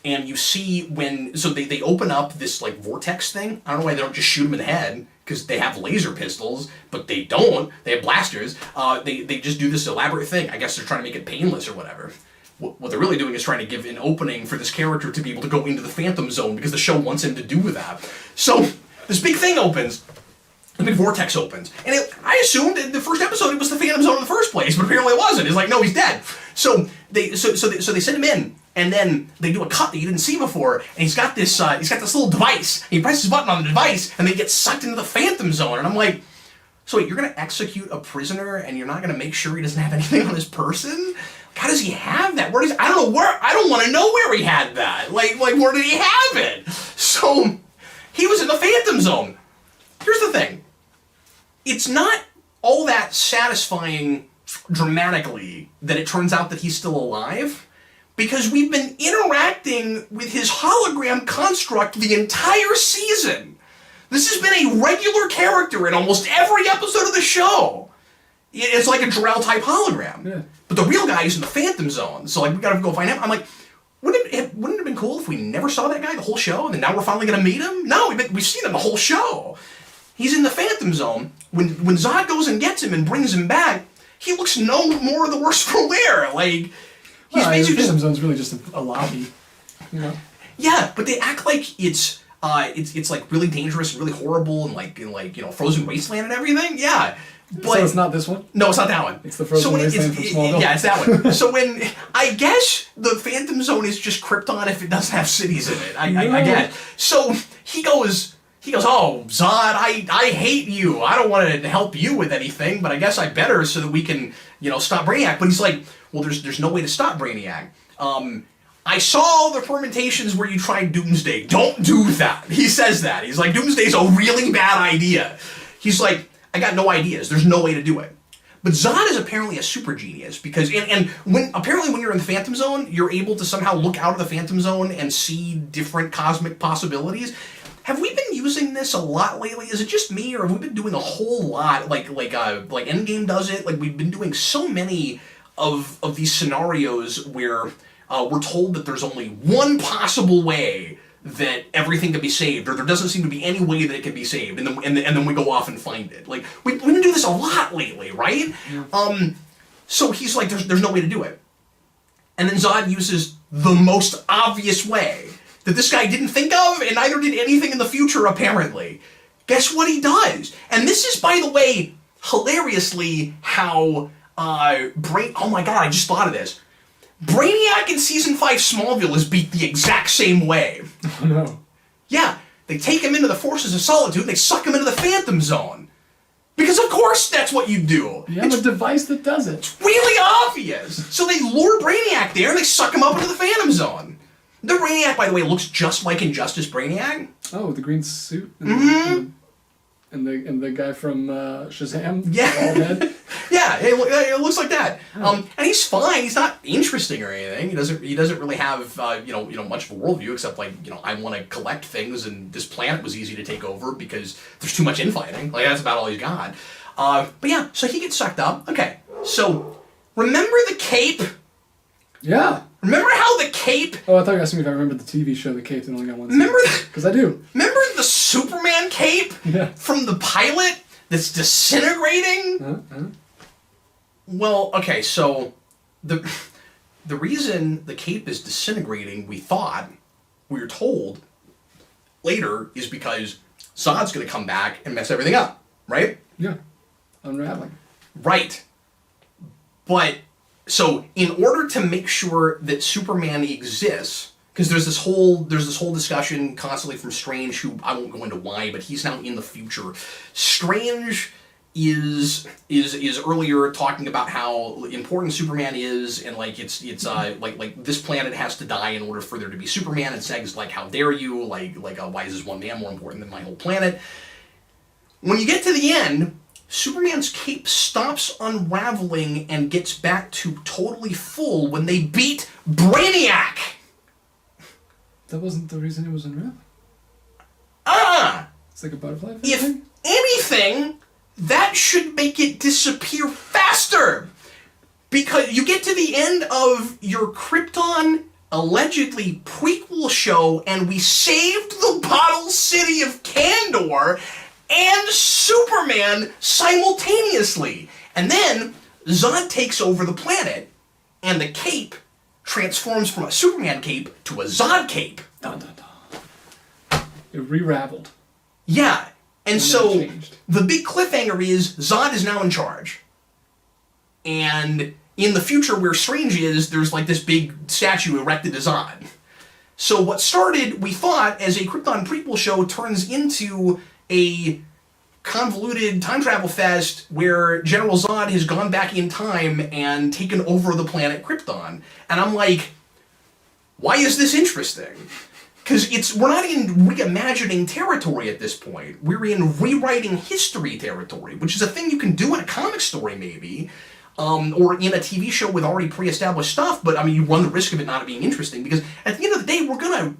and you see they open up this like vortex thing. I don't know why they don't just shoot him in the head because they have laser pistols, but they don't. They have blasters. They just do this elaborate thing. I guess they're trying to make it painless or whatever. What they're really doing is trying to give an opening for this character to be able to go into the Phantom Zone because the show wants him to do that. So this big thing opens, the big vortex opens, and I assumed in the first episode it was the Phantom Zone in the first place, but apparently it wasn't. It's like, no, he's dead. So they send him in, and then they do a cut that you didn't see before, and he's got this little device. And he presses a button on the device, and they get sucked into the Phantom Zone, and I'm like, so wait, you're gonna execute a prisoner, and you're not gonna make sure he doesn't have anything on his person? How does he have that? I don't want to know where he had that. Like where did he have it? So he was in the Phantom Zone. Here's the thing. It's not all that satisfying dramatically that it turns out that he's still alive, because we've been interacting with his hologram construct the entire season. This has been a regular character in almost every episode of the show. It's like a Jor-El-type hologram. Yeah. But the real guy is in the Phantom Zone, so like we gotta go find him. I'm like, wouldn't it have been cool if we never saw that guy the whole show, and then now we're finally gonna meet him? No, we've seen him the whole show. He's in the Phantom Zone. When Zod goes and gets him and brings him back, he looks no more the worse for wear. Like he's basically the Phantom Zone's really just a lobby. You know? Yeah, but they act like it's like really dangerous and really horrible and like frozen wasteland and everything. Yeah. But, so it's not this one? No, it's not that one. It's the Frozen Wasteland from Smallville? Yeah, it's that one. So when, I guess the Phantom Zone is just Krypton if it doesn't have cities in it. I guess. So he goes, oh, Zod, I hate you. I don't want to help you with anything, but I guess I better so that we can, stop Brainiac. But he's like, well, there's no way to stop Brainiac. I saw the fermentations where you tried Doomsday. Don't do that. He says that. He's like, Doomsday's a really bad idea. He's like, I got no ideas. There's no way to do it. But Zod is apparently a super genius because, and when you're in the Phantom Zone, you're able to somehow look out of the Phantom Zone and see different cosmic possibilities. Have we been using this a lot lately? Is it just me, or have we been doing a whole lot like Endgame does it? Like we've been doing so many of these scenarios where we're told that there's only one possible way that everything can be saved, or there doesn't seem to be any way that it can be saved, and then we go off and find it. Like we've been doing this a lot lately, right? Yeah. So he's like, there's no way to do it, and then Zod uses the most obvious way that this guy didn't think of, and neither did anything in the future apparently. Guess what he does? And this is, by the way, hilariously how oh my god, I just thought of this. Brainiac in Season 5 Smallville is beat the exact same way. Oh no. Yeah, they take him into the Forces of Solitude and they suck him into the Phantom Zone. Because of course that's what you do. You have a device that does it. It's really obvious. So they lure Brainiac there and they suck him up into the Phantom Zone. The Brainiac, by the way, looks just like Injustice Brainiac. Oh, with the green suit? And the guy from Shazam? Yeah. All dead? Yeah, it looks like that. And he's fine. He's not interesting or anything. He doesn't really have much of a worldview except I want to collect things, and this planet was easy to take over because there's too much infighting. Like that's about all he's got. But yeah, so he gets sucked up. Okay, so remember the Cape? Yeah. Remember how the Cape? Oh, I thought you were asking me if I remember the TV show The Cape that only got one season. Remember that? Because I do. Remember the Superman cape from the pilot that's disintegrating? Well, okay, so the reason the cape is disintegrating, we were told later, is because Zod's going to come back and mess everything up, right? Yeah, unraveling. Right. But, so, in order to make sure that Superman exists, because there's this whole discussion constantly from Strange, who I won't go into why, but he's now in the future. Strange is earlier talking about how important Superman is, and like it's like this planet has to die in order for there to be Superman, and Seg's like, how dare you, like why is this one man more important than my whole planet? When you get to the end, Superman's cape stops unraveling and gets back to totally full when they beat Brainiac! That wasn't the reason it was unraveling. It's like a butterfly effect If thing? anything, that should make it disappear faster! Because you get to the end of your Krypton, allegedly prequel show, and we saved the bottle city of Kandor and Superman simultaneously. And then Zod takes over the planet, and the cape transforms from a Superman cape to a Zod cape. Dun, dun, dun. It re-raveled. Yeah, and so changed. The big cliffhanger is Zod is now in charge. And in the future where Strange is, there's like this big statue erected to Zod. So what started, we thought, as a Krypton prequel show turns into a convoluted time travel fest where General Zod has gone back in time and taken over the planet Krypton. And I'm like, why is this interesting? Because we're not in reimagining territory at this point. We're in rewriting history territory, which is a thing you can do in a comic story maybe, or in a TV show with already pre-established stuff. But I mean, you run the risk of it not being interesting because at the end of the day, we're gonna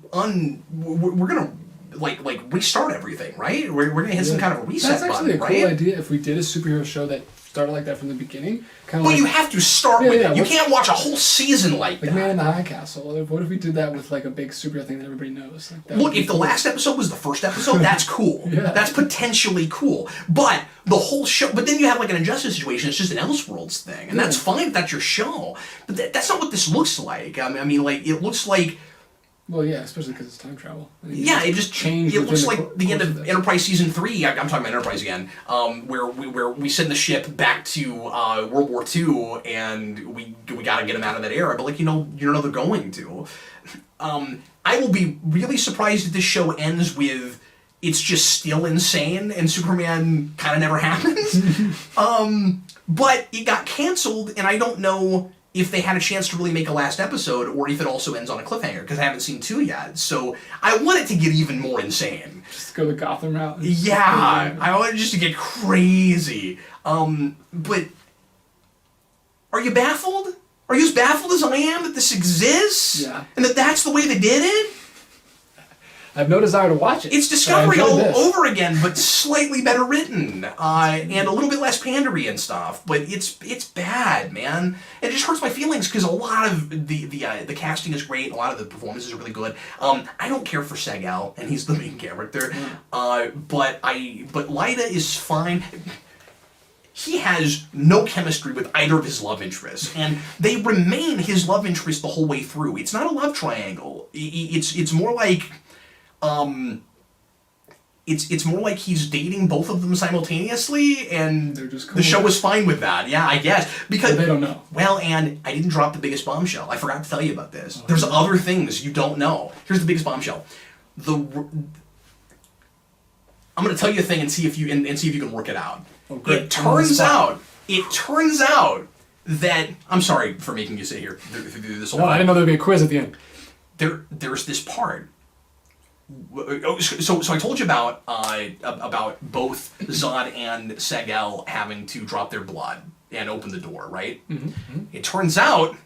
restart everything, right? We're gonna hit some kind of a reset button, right? That's actually a cool idea if we did a superhero show that started like that from the beginning. Well, you have to start with it. You can't watch a whole season like that. Like Man in the High Castle. What if we did that with like a big superhero thing that everybody knows? Look, if the last episode was the first episode, that's cool. That's potentially cool. But the whole show, but then you have like an Injustice situation, it's just an Elseworlds thing. And that's fine if that's your show. But that's not what this looks like. I mean, like, it looks like... Well, yeah, especially because it's time travel. Yeah, it just changed. It looks like the end of Enterprise Season 3, I'm talking about Enterprise again, where we send the ship back to World War II, and we gotta get them out of that era, but like, you know they're going to. I will be really surprised if this show ends with it's just still insane and Superman kind of never happens. But it got canceled, and I don't know if they had a chance to really make a last episode, or if it also ends on a cliffhanger, because I haven't seen 2 yet. So I want it to get even more insane. Just go the Gotham route. Yeah, I want it just to get crazy. But are you baffled? Are you as baffled as I am that this exists? Yeah. And that's the way they did it? I have no desire to watch it. It's Discovery all over again, but slightly better written, and a little bit less pandery and stuff. But it's bad, man. And it just hurts my feelings because a lot of the casting is great, and a lot of the performances are really good. I don't care for Segel, and he's the main character. But Lyta is fine. He has no chemistry with either of his love interests, and they remain his love interest the whole way through. It's not a love triangle. It's more like. It's more like he's dating both of them simultaneously, and the show was fine with that. Yeah, I guess. Because they don't know. Well, and I didn't drop the biggest bombshell. I forgot to tell you about this. There's other things you don't know. Here's the biggest bombshell. I'm going to tell you a thing and see if you can work it out. Oh, great. It turns out that I'm sorry for making you sit here through this whole thing. I didn't know there'd be a quiz at the end. There's this part. So I told you about both Zod and Segel having to drop their blood and open the door, right? Mm-hmm. It turns out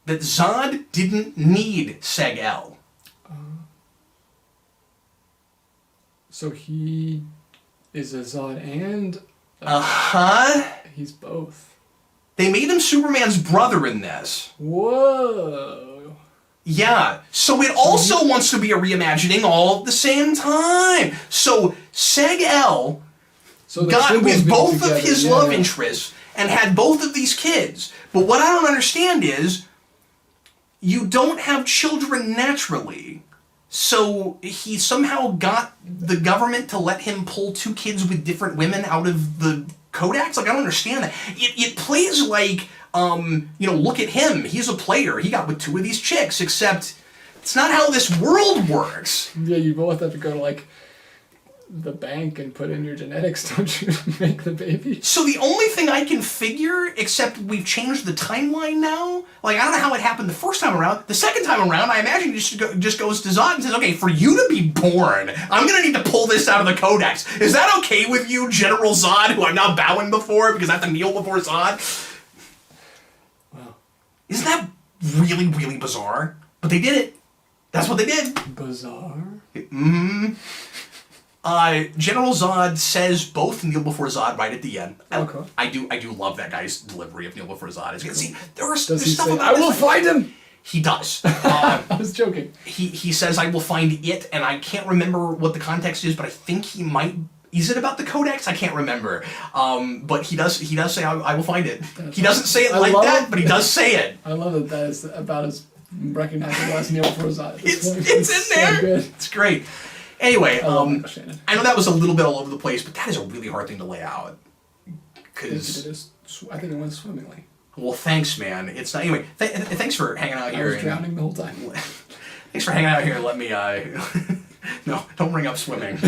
that Zod didn't need Segel. So he is a Zod and... He's both. They made him Superman's brother in this. Whoa. Yeah, so it also wants to be a reimagining all at the same time. So Seg-El got with both of his love interests and had both of these kids. But what I don't understand is, you don't have children naturally. So he somehow got the government to let him pull 2 kids with different women out of the codex? Like, I don't understand that. It plays like, look at him. He's a player. He got with 2 of these chicks, except it's not how this world works. Yeah, you both have to go to, like, the bank and put in your genetics, don't you, to make the baby? So the only thing I can figure, except we've changed the timeline now, like, I don't know how it happened the first time around. The second time around, I imagine he just goes to Zod and says, okay, for you to be born, I'm going to need to pull this out of the codex. Is that okay with you, General Zod, who I'm now bowing before because I have to kneel before Zod? Wow. Isn't that really, really bizarre? But they did it. That's what they did. Bizarre? Mm-hmm. General Zod says both kneel before Zod right at the end. Okay. I do love that guy's delivery of kneel before Zod. See, there's Does he stuff say, about I will find him? He does. I was joking. He says, I will find it, and I can't remember what the context is, but I think he might... Is it about the codex? I can't remember. But he does say, I will find it. He doesn't say it like that, but he does say it. I love that is about as recognizable as kneel before Zod. It's in there. So good. It's great. Anyway, I know that was a little bit all over the place, but that is a really hard thing to lay out. Because I think it went swimmingly. Well, thanks, man. It's not anyway. Thanks for hanging out here. I was drowning the whole time. Thanks for hanging out here and let me. No, don't bring up swimming.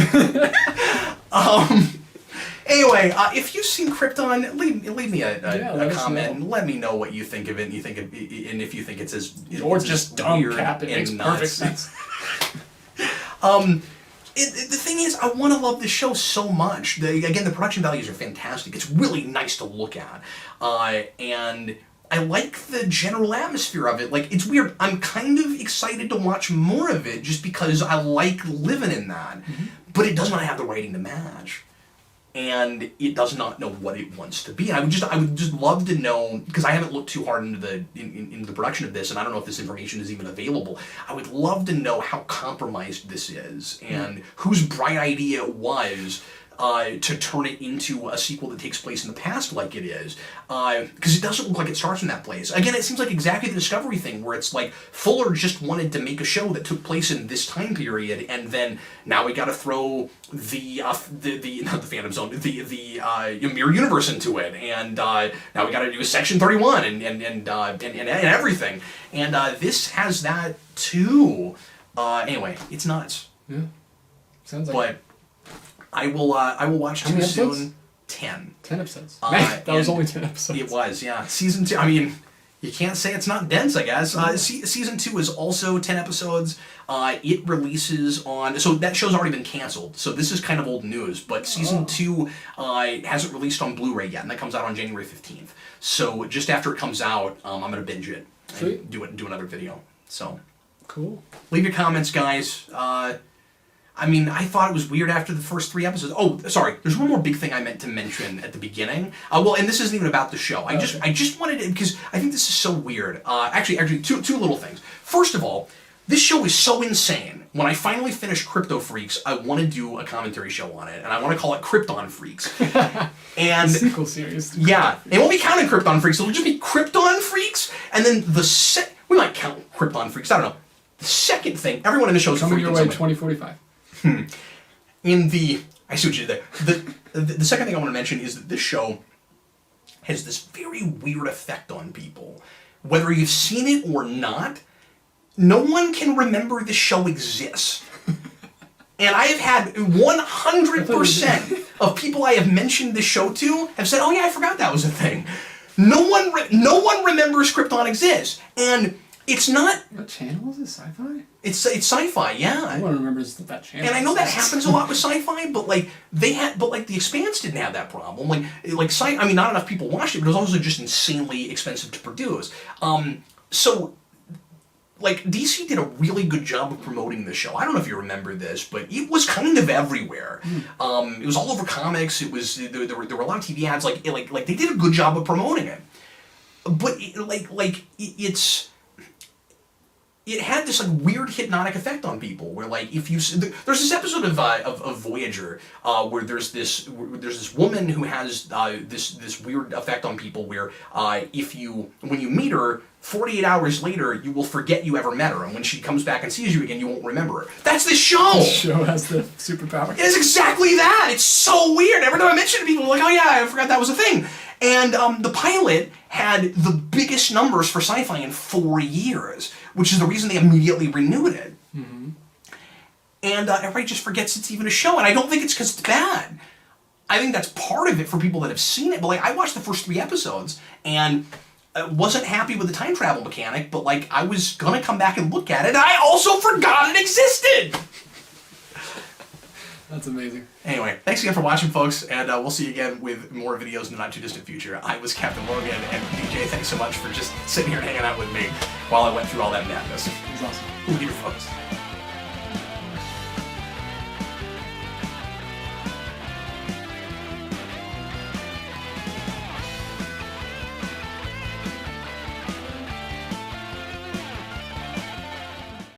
Anyway, if you've seen Krypton, leave me a comment. Let me know what you think of it, and if you think it's as or just dumb weird cap. It makes perfect sense. The thing is, I want to love this show so much. Again, the production values are fantastic. It's really nice to look at. And I like the general atmosphere of it. Like, it's weird. I'm kind of excited to watch more of it just because I like living in that. Mm-hmm. But it does not have the writing to match. And it does not know what it wants to be. And I would just love to know, because I haven't looked too hard into the production of this, and I don't know if this information is even available. I would love to know how compromised this is, and whose bright idea it was to turn it into a sequel that takes place in the past like it is. Because it doesn't look like it starts in that place. Again, it seems like exactly the Discovery thing, where it's like Fuller just wanted to make a show that took place in this time period, and then now we got to throw the not the Phantom Zone, the Mirror Universe into it, and now we got to do a Section 31 and everything, and this has that too. Anyway, it's nuts. Yeah, sounds like. But I will watch too soon. 10. 10 episodes. That was only 10 episodes. It was, yeah. Season 2, I mean, you can't say it's not dense, I guess. Season 2 is also 10 episodes. It releases on... So that show's already been canceled, so this is kind of old news. But Season 2 hasn't released on Blu-ray yet, and that comes out on January 15th. So just after it comes out, I'm going to binge it and do another video. So cool. Leave your comments, guys. I mean, I thought it was weird after the first 3 episodes. Oh, sorry. There's one more big thing I meant to mention at the beginning. Well, and this isn't even about the show. I just wanted to, because I think this is so weird. Actually, two little things. First of all, this show is so insane. When I finally finish Crypto Freaks, I want to do a commentary show on it, and I want to call it Krypton Freaks. And the sequel series. Yeah, it won't be counting Krypton Freaks. It'll just be Krypton Freaks, and then we might count Krypton Freaks. I don't know. The second thing, everyone in the show is coming your way 2045. I see what you did there. The second thing I want to mention is that this show has this very weird effect on people. Whether you've seen it or not, no one can remember the show exists. And I have had 100% of people I have mentioned the show to have said, oh yeah, I forgot that was a thing. No one remembers Krypton exists. And it's not... What channel is it? Sci-fi? It's sci-fi, yeah. No one remembers that channel. And I know that happens a lot with sci-fi, but The Expanse didn't have that problem. I mean, not enough people watched it, but it was also just insanely expensive to produce. So DC did a really good job of promoting the show. I don't know if you remember this, but it was kind of everywhere. It was all over comics. It was there were a lot of TV ads. Like they did a good job of promoting it. But it had this like weird hypnotic effect on people, where like if you there's this episode of Voyager where there's this woman who has this weird effect on people where when you meet her 48 hours later you will forget you ever met her, and when she comes back and sees you again you won't remember her. That's the show. The show has the superpower. It is exactly that. It's so weird. Every time I mention it to people, I'm like, oh yeah, I forgot that was a thing. And the pilot had the biggest numbers for sci-fi in 4 years, which is the reason they immediately renewed it. Mm-hmm. And everybody just forgets it's even a show, and I don't think it's because it's bad. I think that's part of it for people that have seen it. But like, I watched the first 3 episodes, and wasn't happy with the time travel mechanic, but like, I was gonna come back and look at it, and I also forgot it existed! That's amazing. Anyway, thanks again for watching, folks, and we'll see you again with more videos in the not-too-distant future. I was Captain Logan, and DJ, thanks so much for just sitting here and hanging out with me while I went through all that madness. It was awesome. Later, folks.